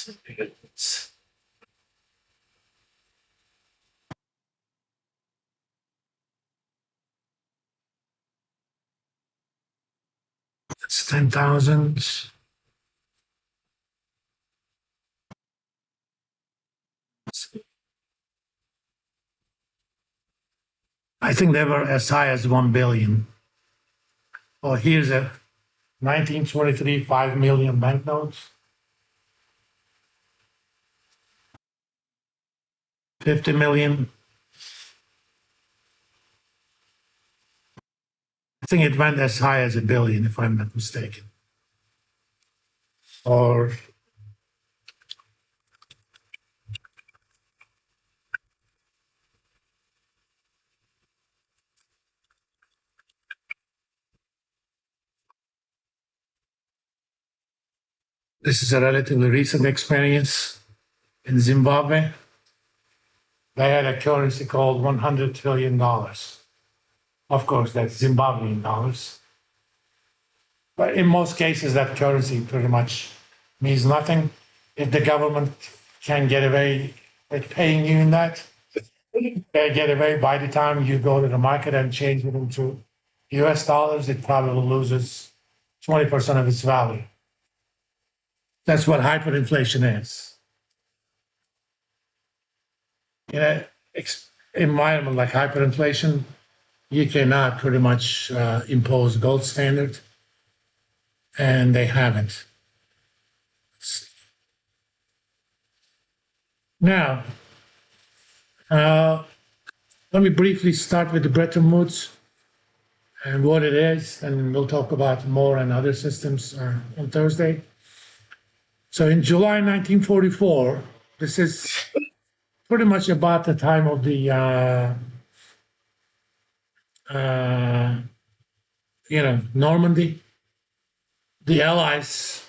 That's 10,000. I think they were as high as 1 billion. Oh, here's a 1923 5 million banknotes. 50 million. I think it went as high as 1 billion, if I'm not mistaken. Or this is a relatively recent experience in Zimbabwe. They had a currency called $100 trillion. Of course, that's Zimbabwean dollars. But in most cases, that currency pretty much means nothing. If the government can get away with paying you in that, they get away. By the time you go to the market and change it into US dollars, it probably loses 20% of its value. That's what hyperinflation is. In an environment like hyperinflation, you cannot pretty much impose gold standard, and they haven't. Now, let me briefly start with the Bretton Woods and what it is, and we'll talk about more and other systems on Thursday. So in July 1944, this is pretty much about the time of the Normandy. The Allies,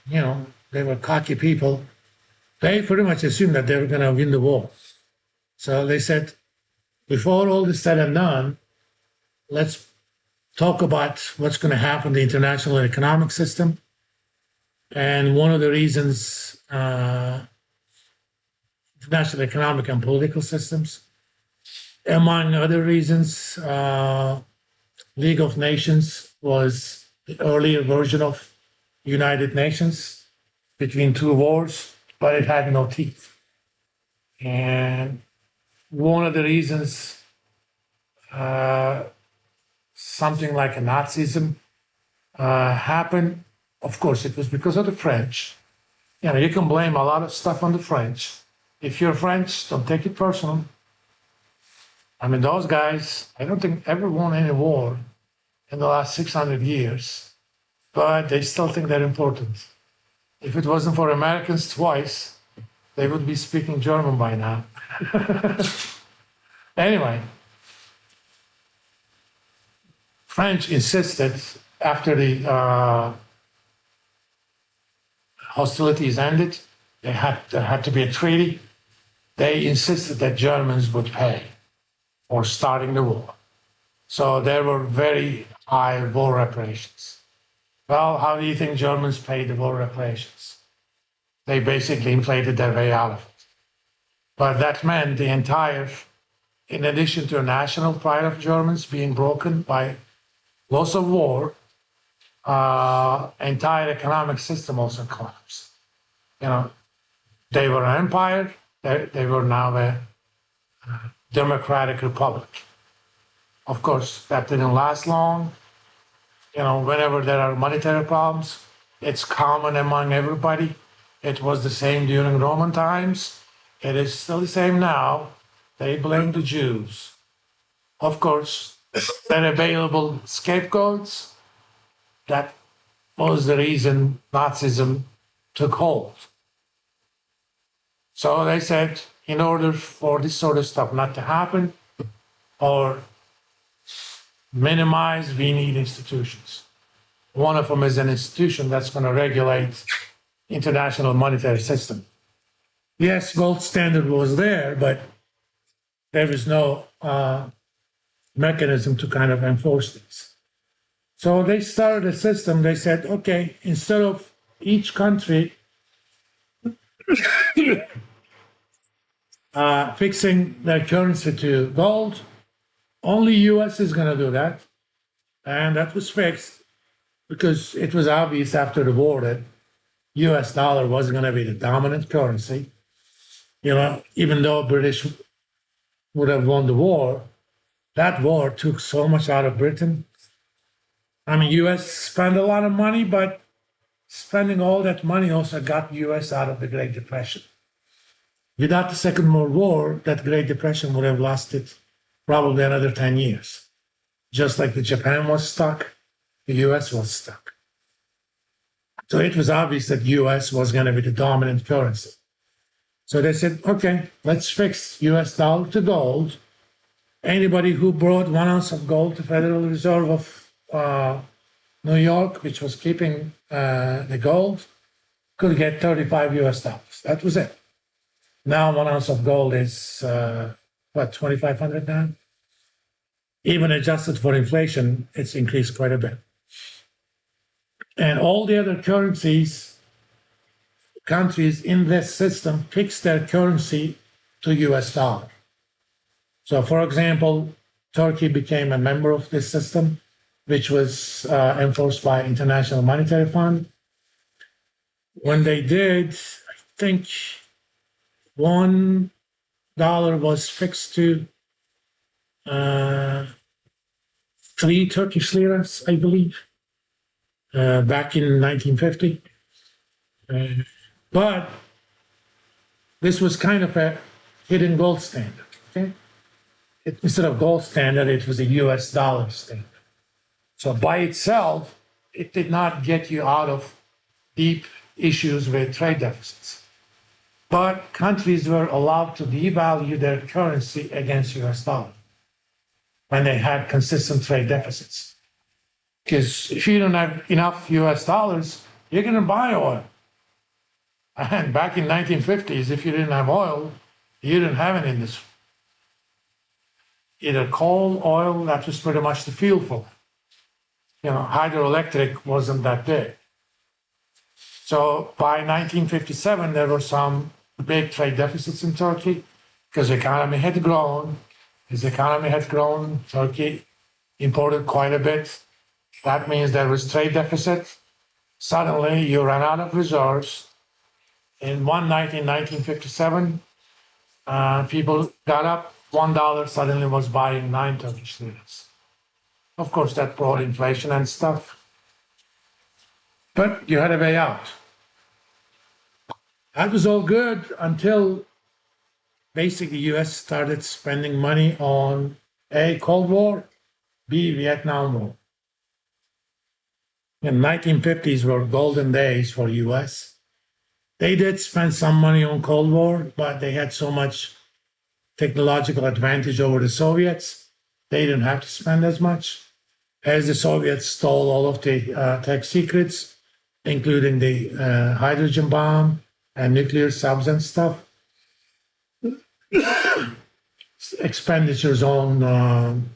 they were cocky people. They pretty much assumed that they were going to win the war. So they said, before all this said and done, let's talk about what's going to happen to the international economic system. And one of the reasons, international economic and political systems, among other reasons, League of Nations was the earlier version of United Nations between two wars, but it had no teeth. And one of the reasons something like a Nazism happened, of course, it was because of the French. You can blame a lot of stuff on the French. If you're French, don't take it personal. I mean, those guys, I don't think ever won any war in the last 600 years, but they still think they're important. If it wasn't for Americans twice, they would be speaking German by now. Anyway, French insisted after the hostilities ended, there had to be a treaty. They insisted that Germans would pay for starting the war. So there were very high war reparations. Well, how do you think Germans paid the war reparations? They basically inflated their way out of it. But that meant the entire, in addition to a national pride of Germans being broken by loss of war, entire economic system also collapsed. They were an empire, they were now a democratic republic. Of course, that didn't last long. Whenever there are monetary problems, it's common among everybody. It was the same during Roman times. It is still the same now. They blame the Jews. Of course, they're available scapegoats. That was the reason Nazism took hold. So they said, in order for this sort of stuff not to happen or minimize, we need institutions. One of them is an institution that's going to regulate international monetary system. Yes, gold standard was there, but there was no mechanism to kind of enforce this. So they started a system. They said, okay, instead of each country fixing their currency to gold. Only U.S. is going to do that, and that was fixed because it was obvious after the war that U.S. dollar wasn't going to be the dominant currency. Even though British would have won the war, that war took so much out of Britain. I mean, U.S. spent a lot of money, but spending all that money also got U.S. out of the Great Depression. Without the Second World War, that Great Depression would have lasted probably another 10 years. Just like the Japan was stuck, the U.S. was stuck. So it was obvious that U.S. was going to be the dominant currency. So they said, okay, let's fix U.S. dollar to gold. Anybody who brought 1 ounce of gold to Federal Reserve of New York, which was keeping the gold, could get 35 US dollars. That was it. Now 1 ounce of gold is, 2,500 now? Even adjusted for inflation, it's increased quite a bit. And all the other countries in this system fix their currency to US dollar. So, for example, Turkey became a member of this system, which was enforced by International Monetary Fund. When they did, I think $1 was fixed to 3 Turkish liras, I believe, back in 1950. But this was kind of a hidden gold standard. Okay, instead of gold standard, it was a US dollar standard. So by itself, it did not get you out of deep issues with trade deficits. But countries were allowed to devalue their currency against US dollar when they had consistent trade deficits. Because if you don't have enough US dollars, you're going to buy oil. And back in 1950s, if you didn't have oil, you didn't have an industry. Either coal, oil, that was pretty much the fuel for them. Hydroelectric wasn't that big. So by 1957, there were some big trade deficits in Turkey because the economy had grown. As the economy had grown, Turkey imported quite a bit. That means there was trade deficit. Suddenly, you ran out of reserves. In one night in 1957, people got up. $1 suddenly was buying 9 Turkish liras. Of course, that brought inflation and stuff. But you had a way out. That was all good until basically the US started spending money on A, Cold War, B, Vietnam War. The 1950s were golden days for US. They did spend some money on Cold War, but they had so much technological advantage over the Soviets, they didn't have to spend as much. As the Soviets stole all of the tech secrets, including the hydrogen bomb and nuclear subs and stuff. Expenditures on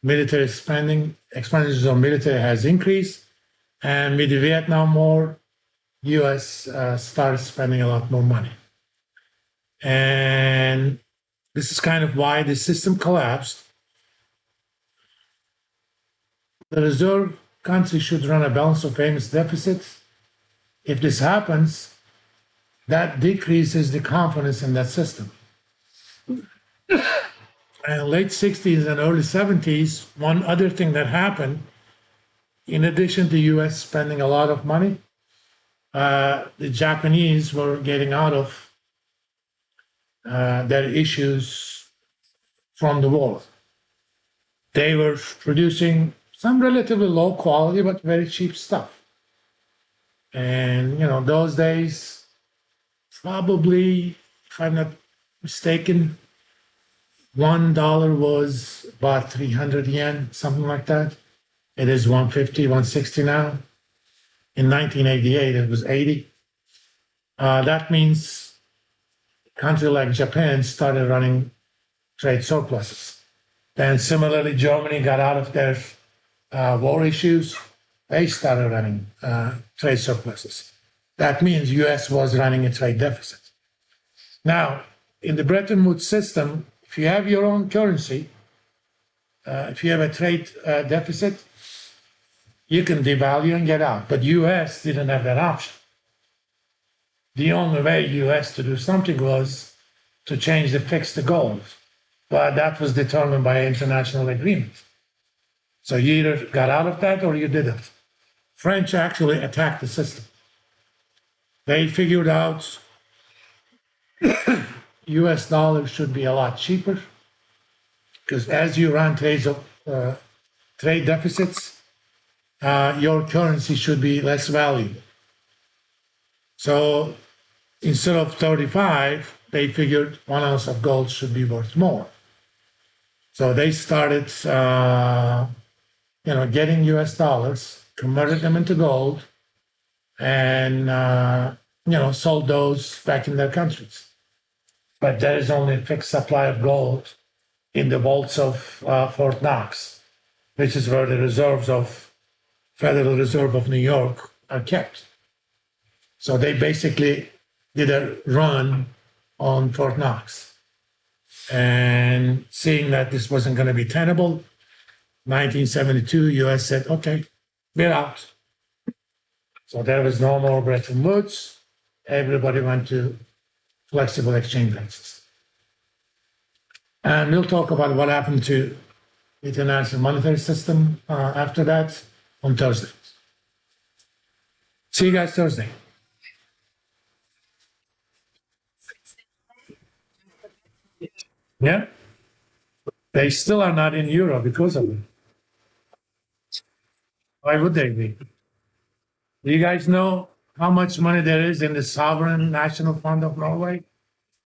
military spending, expenditures on military has increased. And with the Vietnam War, US started spending a lot more money. And this is kind of why the system collapsed. The reserve country should run a balance of payments deficit. If this happens, that decreases the confidence in that system. In late 60s and early 70s, one other thing that happened, in addition to US spending a lot of money, the Japanese were getting out of their issues from the war. They were producing some relatively low quality but very cheap stuff. And, those days, probably, if I'm not mistaken, $1 was about 300 yen, something like that. It is 150, 160 now. In 1988, it was 80. That means a country like Japan started running trade surpluses. Then similarly, Germany got out of their war issues. They started running trade surpluses. That means U.S. was running a trade deficit. Now, in the Bretton Woods system, if you have your own currency, if you have a trade deficit, you can devalue and get out. But U.S. didn't have that option. The only way U.S. to do something was to change the fix to gold. But that was determined by international agreement. So you either got out of that or you didn't. French actually attacked the system. They figured out US dollars should be a lot cheaper because as you run trade deficits, your currency should be less valuable. So instead of 35, they figured 1 ounce of gold should be worth more. So they started, getting US dollars, converted them into gold, and sold those back in their countries. But there is only a fixed supply of gold in the vaults of Fort Knox, which is where the reserves of Federal Reserve of New York are kept. So they basically did a run on Fort Knox. And seeing that this wasn't going to be tenable, 1972, US said, okay, we're out. So there was no more Bretton Woods. Everybody went to flexible exchange rate system. And we'll talk about what happened to the international monetary system after that on Thursday. See you guys Thursday. Yeah. They still are not in euro because of it. Why would they be? Do you guys know how much money there is in the sovereign national fund of Norway?